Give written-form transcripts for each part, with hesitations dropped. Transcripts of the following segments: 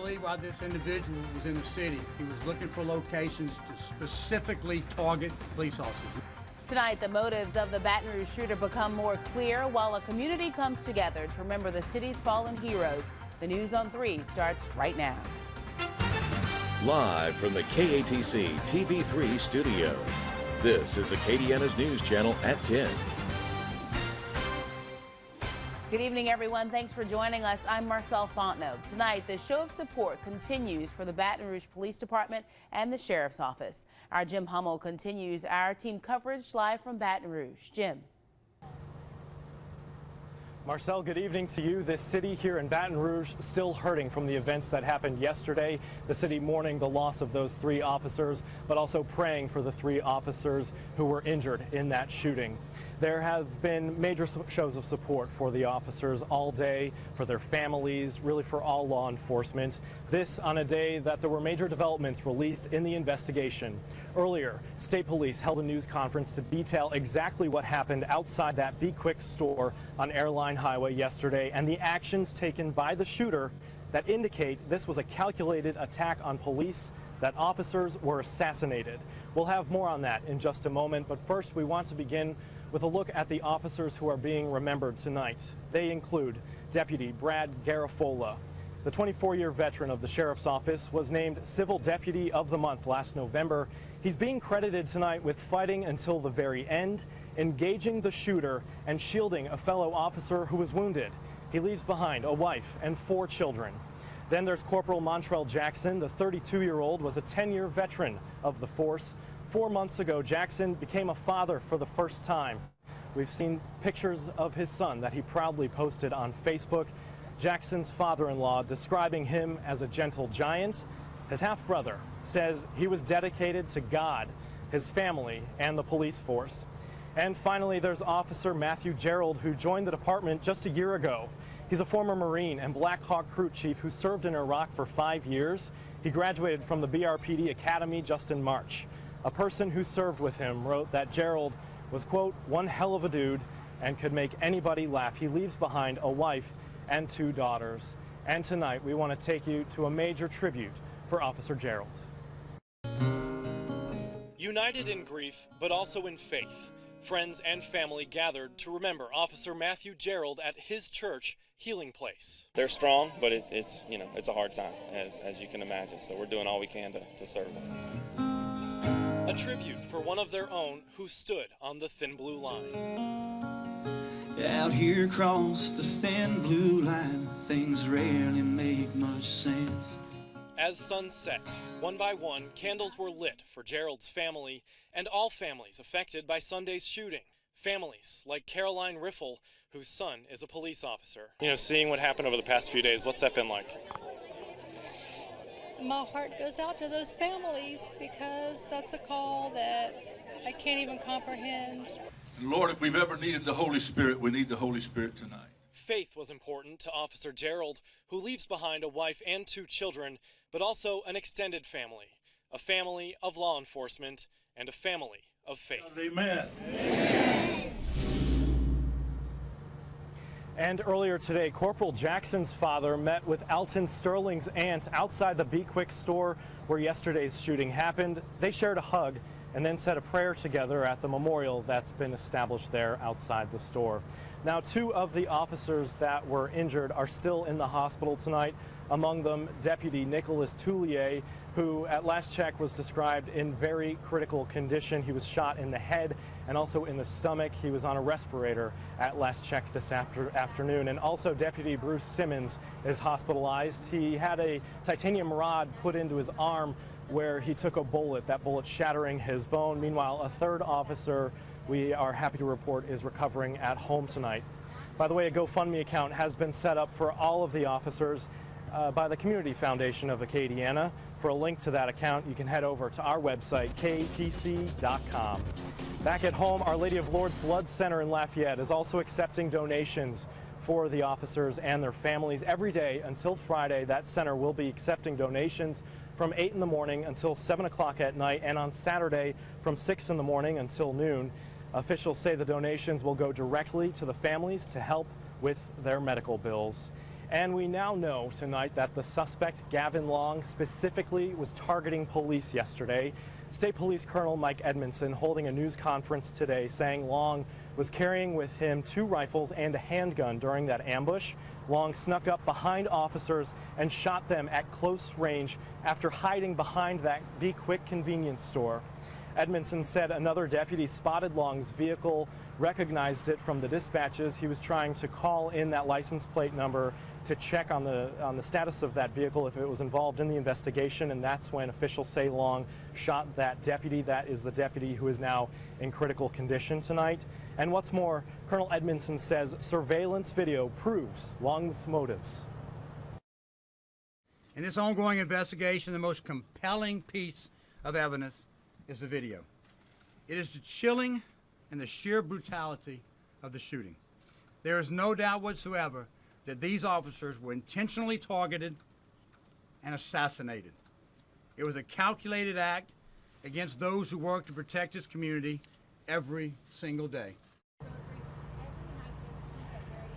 believe why this individual was in the city. He was looking for locations to specifically target police officers. Tonight, the motives of the Baton Rouge shooter become more clear while a community comes together to remember the city's fallen heroes. The News on 3 starts right now. Live from the KATC TV3 studios, this is Acadiana's News Channel at 10. Good evening, everyone. Thanks for joining us. I'm Marcel Fontenot. Tonight, the show of support continues for the Baton Rouge Police Department and the Sheriff's Office. Our Jim Hummel continues our team coverage live from Baton Rouge. Jim. Marcel, good evening to you. This city here in Baton Rouge still hurting from the events that happened yesterday. The city mourning the loss of those 3 officers, but also praying for the 3 officers who were injured in that shooting. There have been major shows of support for the officers all day, for their families, really for all law enforcement. This on a day that there were major developments released in the investigation. Earlier, state police held a news conference to detail exactly what happened outside that Be Quick store on Airline Highway yesterday and the actions taken by the shooter that indicate this was a calculated attack on police, that officers were assassinated. We'll have more on that in just a moment, but first we want to begin with a look at the officers who are being remembered tonight. They include Deputy Brad Garafola. The 24-year veteran of the Sheriff's Office was named Civil Deputy of the Month last November. He's being credited tonight with fighting until the very end, engaging the shooter, and shielding a fellow officer who was wounded. He leaves behind a wife and 4 children. Then there's Corporal Montrell Jackson. The 32-year-old was a 10-year veteran of the force. 4 months ago, Jackson became a father for the first time. We've seen pictures of his son that he proudly posted on Facebook. Jackson's father-in-law describing him as a gentle giant. His half-brother says he was dedicated to God, his family, and the police force. And finally, there's Officer Matthew Gerald, who joined the department just a year ago. He's a former Marine and Black Hawk crew chief who served in Iraq for 5 years. He graduated from the BRPD Academy just in March. A person who served with him wrote that Gerald was, quote, one hell of a dude and could make anybody laugh. He leaves behind a wife and 2 daughters. And tonight, we want to take you to a major tribute for Officer Gerald. United in grief, but also in faith, friends and family gathered to remember Officer Matthew Gerald at his church, Healing Place. They're strong, but it's a hard time, as you can imagine. So we're doing all we can to serve them. A tribute for one of their own who stood on the thin blue line. Out here across the thin blue line, things rarely make much sense. As sun set, one by one, candles were lit for Gerald's family and all families affected by Sunday's shooting. Families like Caroline Riffle, whose son is a police officer. You know, seeing what happened over the past few days, what's that been like? My heart goes out to those families because that's a call that I can't even comprehend. Lord, if we've ever needed the Holy Spirit, we need the Holy Spirit tonight. Faith was important to Officer Gerald, who leaves behind a wife and 2 children, but also an extended family, a family of law enforcement and a family of faith. Amen. Amen. And earlier today, Corporal Jackson's father met with Alton Sterling's aunt outside the Be Quick store where yesterday's shooting happened. They shared a hug and then said a prayer together at the memorial that's been established there outside the store. Now, 2 of the officers that were injured are still in the hospital tonight. Among them, Deputy Nicholas Toulier, who at last check was described in very critical condition. He was shot in the head and also in the stomach. He was on a respirator at last check this afternoon. And also Deputy Bruce Simmons is hospitalized. He had a titanium rod put into his arm where he took a bullet, that bullet shattering his bone. Meanwhile, a 3rd officer, we are happy to report, is recovering at home tonight. By the way, a GoFundMe account has been set up for all of the officers by the Community Foundation of Acadiana. For a link to that account, you can head over to our website, katc.com. Back at home, Our Lady of Lourdes Blood Center in Lafayette is also accepting donations for the officers and their families. Every day until Friday, that center will be accepting donations from 8 in the morning until 7 o'clock at night, and on Saturday from 6 in the morning until noon. Officials say the donations will go directly to the families to help with their medical bills. And we now know tonight that the suspect, Gavin Long, specifically was targeting police yesterday. State Police Colonel Mike Edmondson holding a news conference today saying Long was carrying with him 2 rifles and a handgun during that ambush. Long snuck up behind officers and shot them at close range after hiding behind that Be Quick convenience store. Edmondson said another deputy spotted Long's vehicle, recognized it from the dispatches. He was trying to call in that license plate number to check on the status of that vehicle if it was involved in the investigation, and that's when officials say Long shot that deputy. That is the deputy who is now in critical condition tonight. And what's more, Colonel Edmondson says surveillance video proves Long's motives. In this ongoing investigation, the most compelling piece of evidence is the video. It is the chilling and the sheer brutality of the shooting. There is no doubt whatsoever that these officers were intentionally targeted and assassinated. It was a calculated act against those who work to protect this community every single day.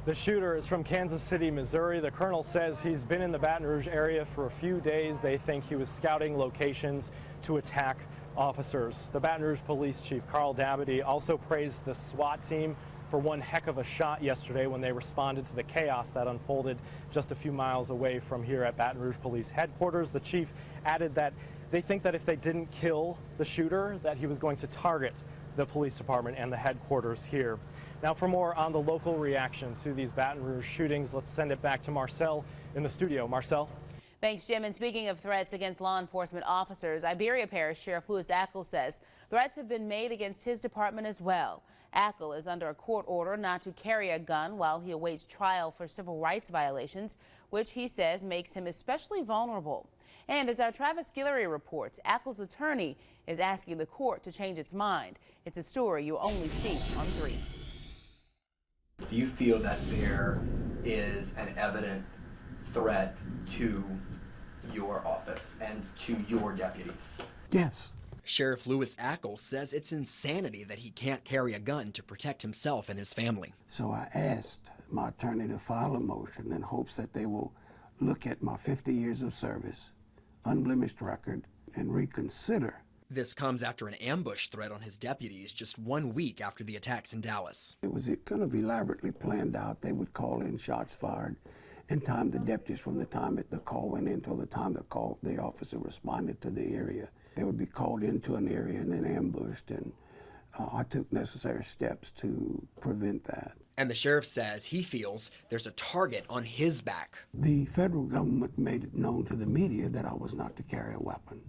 The shooter is from Kansas City, Missouri. The colonel says he's been in the Baton Rouge area for a few days. They think he was scouting locations to attack officers. The Baton Rouge Police Chief Carl Dabadie also praised the SWAT team for one heck of a shot yesterday when they responded to the chaos that unfolded just a few miles away from here at Baton Rouge Police Headquarters. The chief added that they think that if they didn't kill the shooter, that he was going to target the police department and the headquarters here. Now, for more on the local reaction to these Baton Rouge shootings, let's send it back to Marcel in the studio. Marcel? Thanks, Jim. And speaking of threats against law enforcement officers, Iberia Parish Sheriff Louis Ackle says threats have been made against his department as well. Ackle is under a court order not to carry a gun while he awaits trial for civil rights violations, which he says makes him especially vulnerable. And as our Travis Guillory reports, Ackle's attorney is asking the court to change its mind. It's a story you'll only see on 3. Do you feel that there is an evident threat to your office and to your deputies? Yes. Sheriff Louis Ackle says it's insanity that he can't carry a gun to protect himself and his family. So I asked my attorney to file a motion in hopes that they will look at my 50 years of service, unblemished record, and reconsider. This comes after an ambush threat on his deputies just 1 week after the attacks in Dallas. It was kind of elaborately planned out. They would call in shots fired and time the deputies from the time that the call went in till the time the officer responded to the area. They would be called into an area and then ambushed, and I took necessary steps to prevent that. And the sheriff says he feels there's a target on his back. The federal government made it known to the media that I was not to carry a weapon,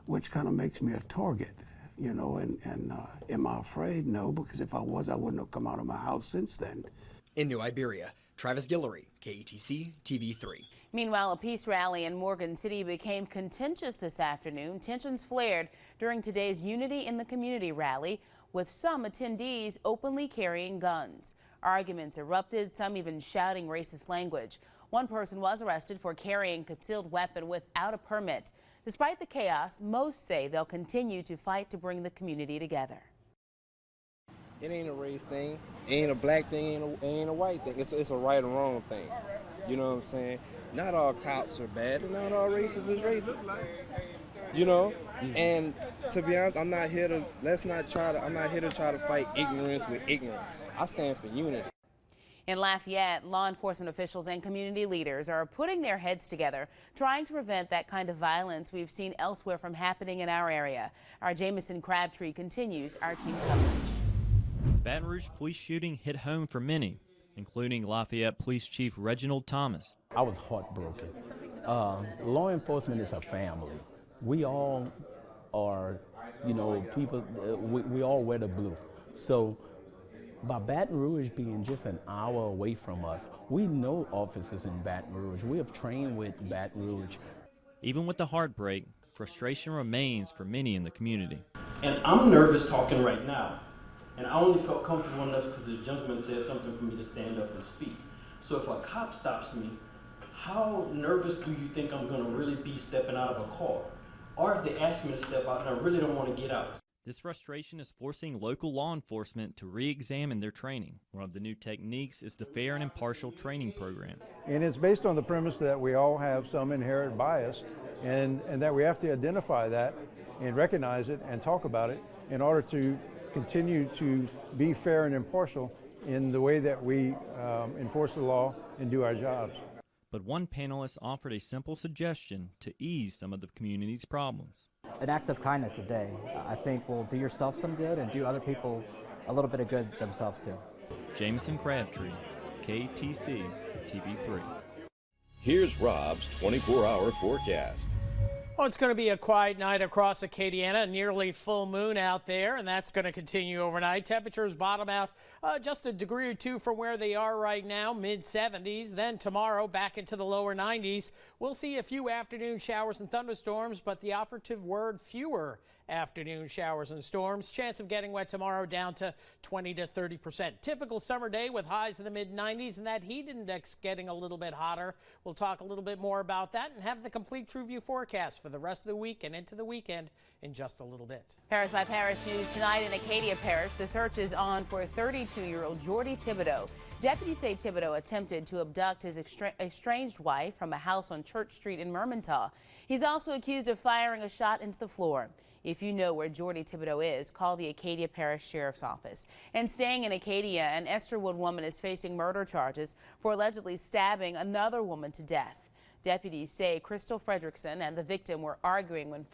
which kind of makes me a target, you know, and am I afraid? No, because if I was, I wouldn't have come out of my house since then. In New Iberia, Travis Guillory, KETC TV3. Meanwhile, a peace rally in Morgan City became contentious this afternoon. Tensions flared during today's Unity in the Community rally, with some attendees openly carrying guns. Arguments erupted, some even shouting racist language. One person was arrested for carrying a concealed weapon without a permit. Despite the chaos, most say they'll continue to fight to bring the community together. It ain't a race thing, it ain't a black thing, it ain't a white thing. It's a right or wrong thing. You know what I'm saying? Not all cops are bad, and not all racists is racist. You know? And to be honest, I'm not here to try to fight ignorance with ignorance. I stand for unity. In Lafayette, law enforcement officials and community leaders are putting their heads together, trying to prevent that kind of violence we've seen elsewhere from happening in our area. Our Jamison Crabtree continues our team coverage. The Baton Rouge police shooting hit home for many, including Lafayette Police Chief Reginald Thomas. I was heartbroken. Law enforcement is a family. We all are, you know, people, we all wear the blue. So by Baton Rouge being just an hour away from us, we know officers in Baton Rouge. We have trained with Baton Rouge. Even with the heartbreak, frustration remains for many in the community. And I'm nervous talking right now. And I only felt comfortable enough because the gentleman said something for me to stand up and speak. So if a cop stops me, how nervous do you think I'm going to really be stepping out of a car? Or if they ask me to step out and I really don't want to get out? This frustration is forcing local law enforcement to re-examine their training. One of the new techniques is the Fair and Impartial Training Program. And it's based on the premise that we all have some inherent bias and that we have to identify that and recognize it and talk about it in order to continue to be fair and impartial in the way that we enforce the law and do our jobs. But one panelist offered a simple suggestion to ease some of the community's problems. An act of kindness a day, I think, will do yourself some good and do other people a little bit of good themselves too. Jameson Crabtree, KTC TV3. Here's Rob's 24-hour forecast. Well, it's going to be a quiet night across Acadiana, nearly full moon out there, and that's going to continue overnight. Temperatures bottom out just a degree or two from where they are right now, mid-70s. Then tomorrow back into the lower 90s. We'll see a few afternoon showers and thunderstorms, but the operative word, fewer afternoon showers and storms. Chance of getting wet tomorrow down to 20 to 30%. Typical summer day with highs in the mid-90s, and that heat index getting a little bit hotter. We'll talk a little bit more about that and have the complete True View forecast for the rest of the week and into the weekend in just a little bit. Parish by Parish news tonight in Acadia Parish. The search is on for 32-year-old Jordy Thibodeau. Deputies say Thibodeau attempted to abduct his estranged wife from a house on Church Street in Mermentau. He's also accused of firing a shot into the floor. If you know where Jordy Thibodeau is, call the Acadia Parish Sheriff's Office. And staying in Acadia, an Esterwood woman is facing murder charges for allegedly stabbing another woman to death. Deputies say Crystal Fredrickson and the victim were arguing when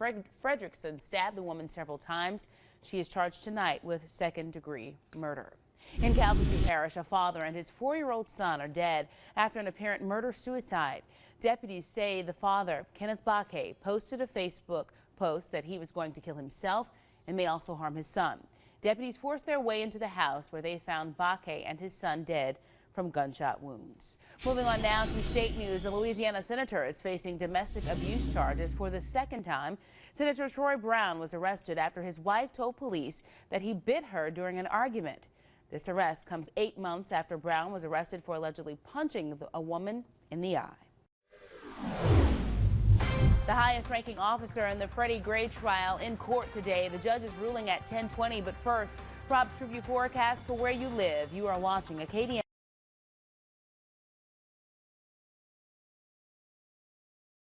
Fredrickson stabbed the woman several times. She is charged tonight with second-degree murder. In Calvary Parish, a father and his 4-year-old son are dead after an apparent murder-suicide. Deputies say the father, Kenneth Baque, posted a Facebook post that he was going to kill himself and may also harm his son. Deputies forced their way into the house where they found Baque and his son dead from gunshot wounds. Moving on now to state news, a Louisiana senator is facing domestic abuse charges for the second time. Senator Troy Brown was arrested after his wife told police that he bit her during an argument. This arrest comes 8 months after Brown was arrested for allegedly punching a woman in the eye. The highest-ranking officer in the Freddie Gray trial in court today. The judge is ruling at 10:20, but first, Rob's True View forecast for where you live. You are watching Acadiana.